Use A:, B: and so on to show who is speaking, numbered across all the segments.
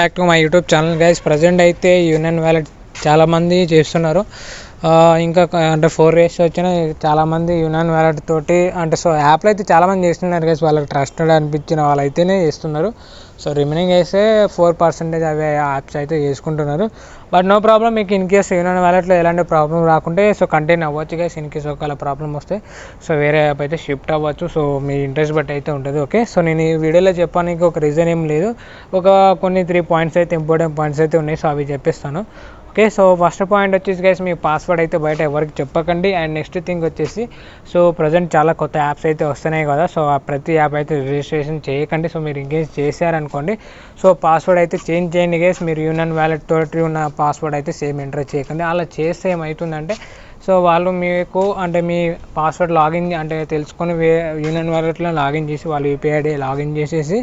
A: Back to my YouTube channel guys. Present అయితే union wallet చాలామంది చేస్తున్నారు. ఇంకా అంటే 4 డేస్ వచ్చినా చాలామంది యూనియన్ వ్యాలెట్ తోటి అంటే సో యాప్లో అయితే చాలామంది చేస్తున్నారు గైస్. వాళ్ళకి ట్రస్టెడ్ అనిపించిన వాళ్ళు అయితేనే చేస్తున్నారు. సో రిమైనింగ్ అయితే 4% అవి యాప్స్ అయితే చేసుకుంటున్నారు. బట్ నో ప్రాబ్లం, మీకు ఇన్ కేస్ యూనియన్ వ్యాలెట్లో ఎలాంటి ప్రాబ్లం రాకుంటే సో కంటిన్యూ అవ్వచ్చు గైస్. ఇన్ కేస్ ఒకవేళ ప్రాబ్లం వస్తే సో వేరే యాప్ అయితే షిఫ్ట్ అవ్వచ్చు. సో మీ ఇంట్రెస్ట్ బట్టి అయితే ఉంటుంది. ఓకే, సో నేను ఈ వీడియోలో చెప్పడానికి ఒక రీజన్ ఏం లేదు, కొన్ని 3 పాయింట్స్ అయితే ఇంపార్టెంట్ పాయింట్స్ అయితే ఉన్నాయి. సో అవి చెప్పిస్తాను. ఓకే, సో ఫస్ట్ పాయింట్ వచ్చేసి గైస్, మీ పాస్వర్డ్ అయితే బయట ఎవరికి చెప్పకండి. అండ్ నెక్స్ట్ థింగ్ వచ్చేసి సో ప్రజెంట్ చాలా కొత్త యాప్స్ అయితే వస్తున్నాయి కదా, సో ఆ ప్రతి యాప్ అయితే రిజిస్ట్రేషన్ చేయకండి. సో మీరు ఇంకేం చేశారనుకోండి సో పాస్వర్డ్ అయితే చేంజ్ చేయండి గైస్. మీరు యూనియన్ వ్యాలెట్ తోటి ఉన్న పాస్వర్డ్ అయితే సేమ్ ఎంటర్ చేయకండి. అలా చేస్తే ఏమవుతుందంటే సో వాళ్ళు మీకు అంటే మీ పాస్వర్డ్ లాగిన్ అంటే తెలుసుకొని యూనియన్ వ్యాలెట్లో లాగిన్ చేసి వాళ్ళు యూపీఐ ఐడి లాగిన్ చేసేసి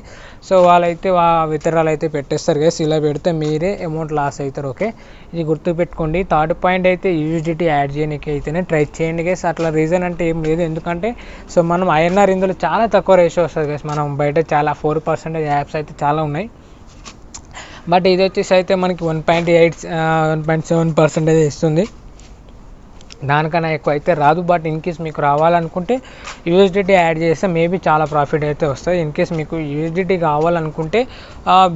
A: సో వాళ్ళైతే విత్డ్రాల్ అయితే పెట్టేస్తారు గైస్. ఇలా పెడితే మీరే అమౌంట్ లాస్ అవుతారు. ఓకే, ఇది గుర్తుపెట్టుకోండి. థర్డ్ పాయింట్ అయితే యూజిడిటీ యాడ్ చేయడానికి అయితేనే ట్రై చేయండి గైస్. అట్లా రీజన్ అంటే ఏం లేదు, ఎందుకంటే సో మనం ఐఎన్ఆర్ ఇందులో చాలా తక్కువ రేషియో వస్తుంది గైస్. మనం బయట చాలా 4% యాప్స్ అయితే చాలా ఉన్నాయి. బట్ ఇది వచ్చేసి అయితే మనకి 1.7% ఇస్తుంది. దానికన్నా ఎక్కువ అయితే రాదు. బట్ ఇన్ కేస్ మీకు రావాలనుకుంటే యూఎస్డిటీ యాడ్ చేస్తే మేబీ చాలా ప్రాఫిట్ అయితే వస్తుంది. ఇన్ కేస్ మీకు యూఎస్డిటీ కావాలనుకుంటే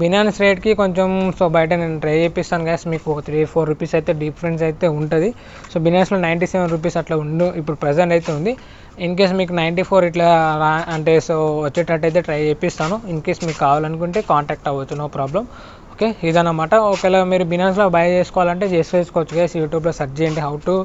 A: బినాన్స్ రేట్కి కొంచెం సో బయట నేను ట్రై చేపిస్తాను గ్యాస్. మీకు ఒక 3-4 రూపీస్ అయితే డిఫరెన్స్ అయితే ఉంటుంది. సో బినాన్స్లో 97 రూపీస్ అట్లా ఇప్పుడు ప్రజెంట్ అయితే ఉంది. ఇన్ కేస్ మీకు 94 ఇట్లా అంటే సో వచ్చేటట్టు అయితే ట్రై చేపిస్తాను. ఇన్ కేస్ మీకు కావాలనుకుంటే కాంటాక్ట్ అవ్వచ్చు, నో ప్రాబ్లం. ఓకే, ఇదన్నమాట. ఒకవేళ మీరు బినాన్స్లో బై చేసుకోవాలంటే చేసుకోవచ్చు గైస్. యూట్యూబ్లో సెర్చ్ చేయండి how to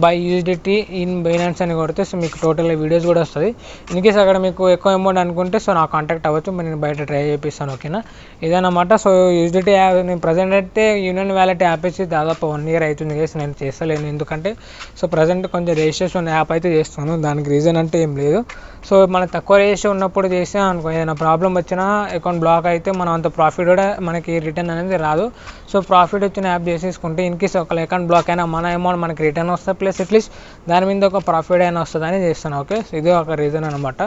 A: buy USDT in Binance అని కొడితే సో మీకు టోటల్ వీడియోస్ కూడా వస్తుంది. ఇన్ కేస్ అక్కడ మీకు ఎక్కువ అమౌంట్ అనుకుంటే సో నాకు కాంటాక్ట్ అవ్వచ్చు, నేను బయట ట్రై చేపిస్తాను. ఓకేనా, ఇదన్నమాట. సో యూఎస్డిటీ యాప్ నేను ప్రజెంట్ అయితే యూనియన్ వ్యాలెట్ యాప్ వచ్చి దాదాపు 1 year అవుతుంది గైస్. నేను చేస్తలేను, ఎందుకంటే సో ప్రజెంట్ కొంచెం రిజిస్ట్రేషన్ యాప్ అయితే చేస్తాను. దానికి రీజన్ అంటే ఏం లేదు. సో మన తక్కువ రిజిస్ట్రేషన్ ఉన్నప్పుడు చేస్తే అనుకో ఏదైనా ప్రాబ్లం వచ్చినా అకౌంట్ బ్లాక్ అయితే మనం అంత ప్రాఫిట్ కూడా మనకి రిటర్న్ అనేది రాదు. సో ప్రాఫిట్ వచ్చిన యాప్ చేసేసుకుంటే ఇన్ కేస్ ఒక అకౌంట్ బ్లాక్ అయినా మన అమౌంట్ మనకి రిటర్న్ వస్తుంది, ప్లస్ అట్లీస్ట్ దాని మీద ఒక ప్రాఫిట్ అయినా వస్తుంది అని చేస్తాను. ఓకే, ఇది ఒక రీజన్ అనమాట.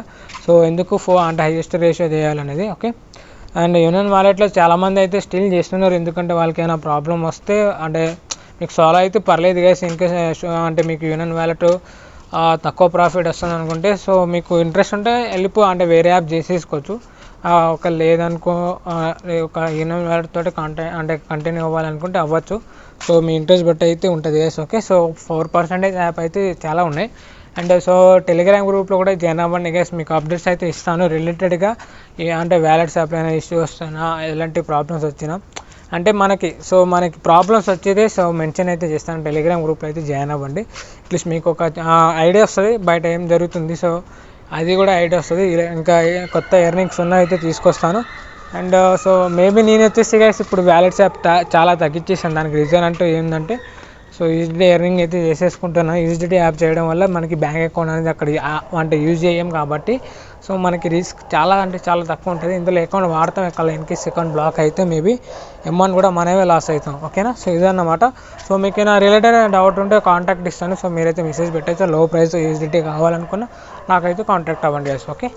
A: సో ఎందుకు అంటే హైయెస్ట్ రేషియో చేయాలనేది. ఓకే, అండ్ యూనియన్ వాలెట్లో చాలామంది అయితే స్టిల్ చేస్తున్నారు, ఎందుకంటే వాళ్ళకి ఏమైనా ప్రాబ్లం వస్తే అంటే మీకు సాల్వ్ అయితే పర్లేదు గైస్. ఇన్ కేస్ అంటే మీకు యూనియన్ వ్యాలెట్ తక్కువ ప్రాఫిట్ వస్తుంది అనుకుంటే సో మీకు ఇంట్రెస్ట్ ఉంటే అంటే వేరే యాప్ చేసేసుకోవచ్చు. ఒక లేదనుకో ఒక యూనియన్ వ్యాలెట్ తోటి కంటిన్యూ అవ్వాలనుకుంటే అవ్వచ్చు. సో మీ ఇంట్రెస్ట్ బట్టి అయితే ఉంటుంది గైస్. ఓకే, సో 4% యాప్ అయితే చాలా ఉన్నాయి. అండ్ సో టెలిగ్రామ్ గ్రూప్లో కూడా జాయిన్ అవ్వండి గైస్. మీకు అప్డేట్స్ అయితే ఇస్తాను రిలేటెడ్గా, అంటే వ్యాలెట్స్ యాప్లైనా ఇష్యూ వస్తున్నా ఎలాంటి ప్రాబ్లమ్స్ వచ్చినా అంటే మనకి ప్రాబ్లమ్స్ వచ్చేదే సో మెన్షన్ అయితే చేస్తాను. టెలిగ్రామ్ గ్రూప్లో అయితే జాయిన్ అవ్వండి. అట్లీస్ట్ మీకు ఒక ఐడియా వస్తుంది బయట ఏం జరుగుతుంది. సో అది కూడా ఐడియా వస్తుంది. ఇంకా కొత్త ఎర్నింగ్స్ ఉన్న అయితే తీసుకొస్తాను. అండ్ సో మేబీ నేను వచ్చేసి గైస్ ఇప్పుడు వ్యాలెట్స్ యాప్ చాలా తగ్గించేసాను. దానికి రీజన్ అంటూ ఏంటంటే సో యూజిడిటీ ఎర్నింగ్ అయితే చేసేసుకుంటున్నాను. యూజిడిటీ యాప్ చేయడం వల్ల మనకి బ్యాంక్ అకౌంట్ అనేది అక్కడ అంటే యూజ్ చేయం కాబట్టి సో మనకి రిస్క్ చాలా తక్కువ ఉంటుంది. ఇందులో అకౌంట్ వాడతాం, ఎక్కడ ఇన్ కేస్ అకౌంట్ బ్లాక్ అయితే మేబీ అమౌంట్ కూడా మనమే లాస్ అవుతాం. ఓకేనా, సో ఇదన్నమాట. సో మీకు ఏమైనా రిలేటెడ్ డౌట్ ఉంటే కాంటాక్ట్ ఇస్తాను. సో మీరైతే మెసేజ్ పెట్టచ్చు. లో ప్రైస్ యూజిడిటీ కావాలనుకున్నా నాకైతే కాంటాక్ట్ అవ్వండి గైస్. ఓకే.